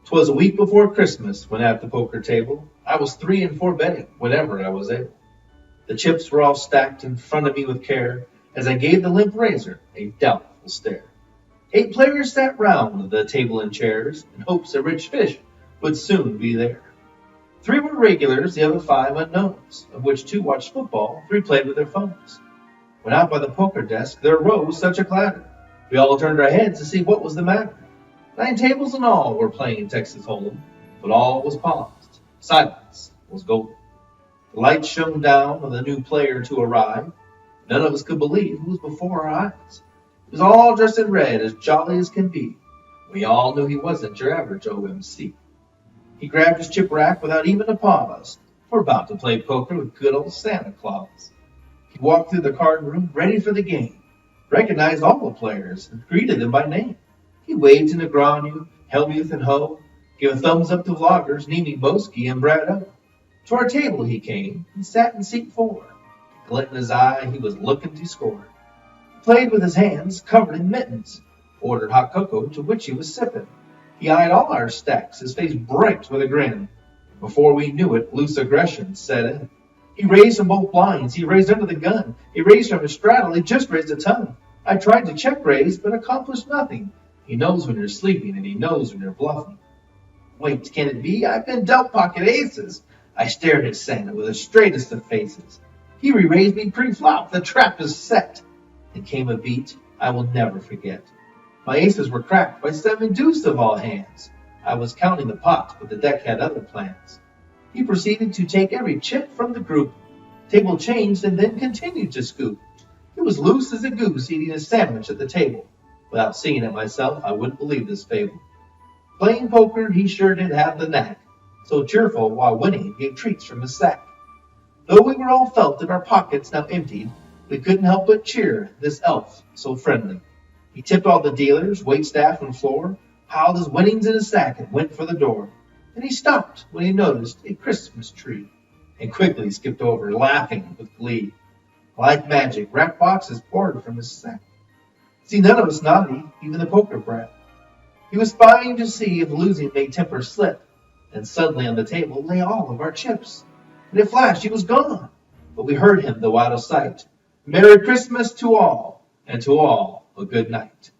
'Twas a week before Christmas when at the poker table I was 3 and 4 betting whenever I was able. The chips were all stacked in front of me with care as I gave the limp razor a doubtful stare. 8 players sat round the table in chairs in hopes a rich fish would soon be there. 3 were regulars, the other 5 unknowns, of which 2 watched football, 3 played with their phones. When out by the poker desk there arose such a clatter, we all turned our heads to see what was the matter. 9 tables in all were playing Texas Hold'em, but all was paused. Silence was golden. The lights shone down on the new player to arrive. None of us could believe who was before our eyes. He was all dressed in red, as jolly as can be. We all knew he wasn't your average OMC. He grabbed his chip rack without even a pause. We're about to play poker with good old Santa Claus. He walked through the card room, ready for the game, recognized all the players, and greeted them by name. He waved to Negranu, Hellmuth, and Ho, gave a thumbs up to vloggers Nimi Boski and Brad O. To our table he came and sat in seat 4. A glint in his eye, he was looking to score. He played with his hands covered in mittens, ordered hot cocoa to which he was sipping. He eyed all our stacks, his face bright with a grin. Before we knew it, loose aggression set in. He raised from both blinds, he raised under the gun, he raised from his straddle, he just raised a ton. I tried to check raise, but accomplished nothing. He knows when you're sleeping, and he knows when you're bluffing. Wait, can it be? I've been dealt pocket aces. I stared at Santa with the straightest of faces. He re-raised me pre-flop, the trap is set. Then came a beat I will never forget. My aces were cracked by 7 deuce of all hands. I was counting the pot, but the deck had other plans. He proceeded to take every chip from the group. Table changed and then continued to scoop. He was loose as a goose eating a sandwich at the table. Without seeing it myself, I wouldn't believe this fable. Playing poker, he sure did have the knack. So cheerful while winning, gave treats from his sack. Though we were all felt in our pockets now emptied, we couldn't help but cheer this elf so friendly. He tipped all the dealers, waitstaff, and floor, piled his winnings in his sack, and went for the door. Then he stopped when he noticed a Christmas tree, and quickly skipped over, laughing with glee. Like magic, wrapped boxes poured from his sack. See, none of us naughty, even the poker brat. He was spying to see if losing made temper slip, and suddenly on the table lay all of our chips. In a flash he was gone, but we heard him though out of sight. Merry Christmas to all, and to all a good night.